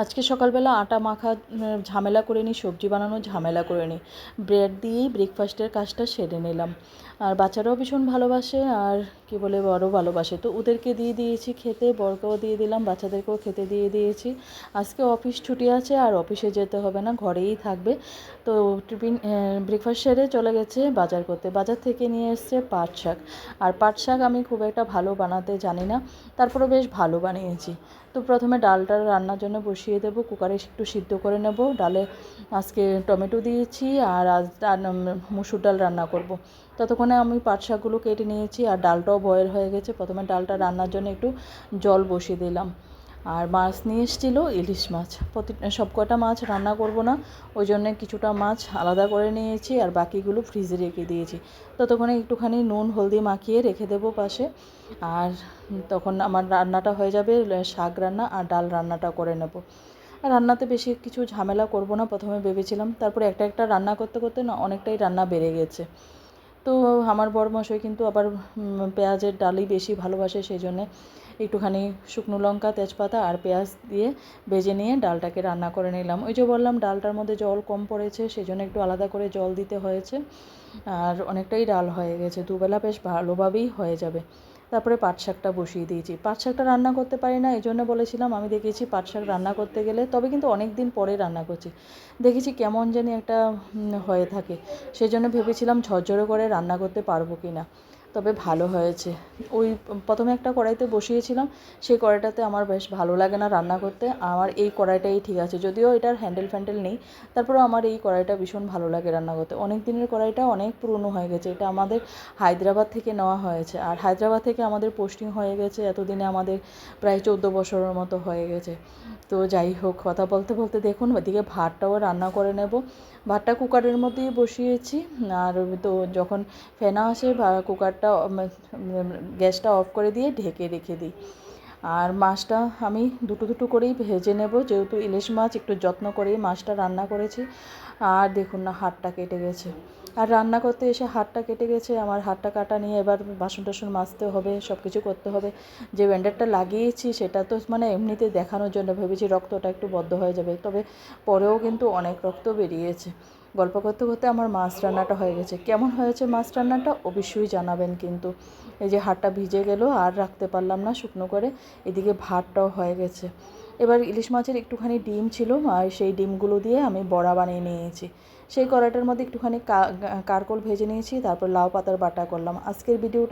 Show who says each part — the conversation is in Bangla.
Speaker 1: আজকে সকালবেলা আটা মাখা ঝামেলা করে নিই, সবজি বানানোর ঝামেলা করে নিই। ব্রেড দিয়েই ব্রেকফাস্টের কাজটা সেরে নিলাম। আর বাচ্চারাও ভীষণ ভালোবাসে, আর কি বলে বড়ও ভালোবাসে, তো ওদেরকে দিয়ে দিয়েছি খেতে, বরকেও দিয়ে দিলাম, বাচ্চাদেরকেও খেতে দিয়ে দিয়েছি। আজকে অফিস ছুটি আছে, আর অফিসে যেতে হবে না, ঘরেই থাকবে। তো টিফিন ব্রেকফাস্ট সেরে চলে গেছে বাজার করতে। বাজার থেকে নিয়ে এসছে পাট শাক। আর পাট শাক আমি খুব একটা ভালো বানাতে জানি না, তারপরে বেশ ভালো বানিয়েছি। তো প্রথমে ডালটা রান্নার জন্য বসিয়ে দেবো, কুকারে একটু সিদ্ধ করে নেব। ডালে আজকে টমেটো দিয়েছি, আর মুসুর ডাল রান্না করব। ততক্ষণে আমি পাট শাকগুলো কেটে নিয়েছি, আর ডালটাও বয়েল হয়ে গেছে। প্রথমে ডালটা রান্নার জন্য একটু জল বসিয়ে দিলাম। আর মাছ নিয়ে এসেছিলো, ইলিশ মাছ। সব কটা মাছ রান্না করব না, ওই জন্য কিছুটা মাছ আলাদা করে নিয়েছি, আর বাকিগুলো ফ্রিজে রেখে দিয়েছি। ততক্ষণে একটুখানি নুন হলদি মাখিয়ে রেখে দেবো পাশে। আর তখন আমার রান্নাটা হয়ে যাবে, শাক রান্না আর ডাল রান্নাটা করে নেব। আর রান্নাতে বেশি কিছু ঝামেলা করব না প্রথমে ভেবেছিলাম, তারপরে একটা একটা রান্না করতে করতে না অনেকটাই রান্না বেড়ে গেছে। তো আমার বড়মশাই কিন্তু আবার পেঁয়াজের ডালই বেশি ভালোবাসে, সেই জন্যে একটুখানি শুকনো লঙ্কা, তেজপাতা আর পেঁয়াজ দিয়ে ভেজে নিয়ে ডালটাকে রান্না করে নিলাম। ওই যে বললাম ডালটার মধ্যে জল কম পড়েছে, সেই জন্য একটু আলাদা করে জল দিতে হয়েছে। আর অনেকটাই ডাল হয়ে গেছে, দুবেলা বেশ ভালোভাবেই হয়ে যাবে। তারপরে পাট শাকটা বসিয়ে দিয়েছি। পাট শাকটা রান্না করতে পারি না, এই জন্য বলেছিলাম আমি দেখেছি পাট শাক রান্না করতে গেলে, তবে কিন্তু অনেক দিন পরে রান্না করছি, দেখেছি কেমন জানি একটা হয়ে থাকে। সেই জন্য ভেবেছিলাম ঝরঝরে করে রান্না করতে পারবো কি না, তবে ভালো হয়েছে। ওই প্রথমে একটা কড়াইতে বসিয়েছিলাম, সেই কড়াইটাতে আমার বেশ ভালো লাগে না রান্না করতে। আমার এই কড়াইটাই ঠিক আছে, যদিও এটার হ্যান্ডেল ফ্যান্ডেল নেই, তারপরেও আমার এই কড়াইটা ভীষণ ভালো লাগে রান্না করতে। অনেক দিনের কড়াইটা, অনেক পুরনো হয়ে গেছে, এটা আমাদের হায়দ্রাবাদ থেকে নেওয়া হয়েছে। আর হায়দ্রাবাদ থেকে আমাদের পোস্টিং হয়ে গেছে এতদিনে, আমাদের প্রায় 14 বছরের মতো হয়ে গেছে। তো যাই হোক, কথা বলতে বলতে দেখুন ওইদিকে ভাতটাও রান্না করে নেব। ভাতটা কুকারের মধ্যেই বসিয়েছি। আর তো যখন ফেনা আসে কুকারটা গ্যাসটা অফ করে দিয়ে ঢেকে রেখে দিই। আর মাছটা আমি দুটো দুটো করেই ভেজে নেব, যেহেতু ইলিশ মাছ একটু যত্ন করেই মাছটা রান্না করেছি। আর দেখুন না, হাতটা কেটে গেছে। আর রান্না করতে এসে হাতটা কেটে গেছে, আমার হাতটা কাটা নিয়ে এবার বাসন টাসন মাজতে হবে, সব কিছু করতে হবে। যে ব্যান্ডেজটা লাগিয়েছি সেটা তো মানে এমনিতে দেখানোর জন্য, ভেবেছি রক্তটা একটু বদ্ধ হয়ে যাবে, তবে পরেও কিন্তু অনেক রক্ত বেরিয়েছে। গল্প করতে করতে আমার মাছ রান্নাটা হয়ে গেছে। কেমন হয়েছে মাছ রান্নাটা অবশ্যই জানাবেন কিন্তু। এই যে হাতটা ভিজে গেল, আর রাখতে পারলাম না শুকনো করে, এদিকে ভাতটাও হয়ে গেছে। এবার ইলিশ মাছের একটুখানি ডিম ছিল, আর সেই ডিমগুলো দিয়ে আমি বড়া বানিয়ে নিয়েছি। সেই কড়াইটার মধ্যে একটুখানি কারকোল ভেজে নিয়েছি, তারপর লাউ পাতার বাটা করলাম। আজকের ভিডিওটা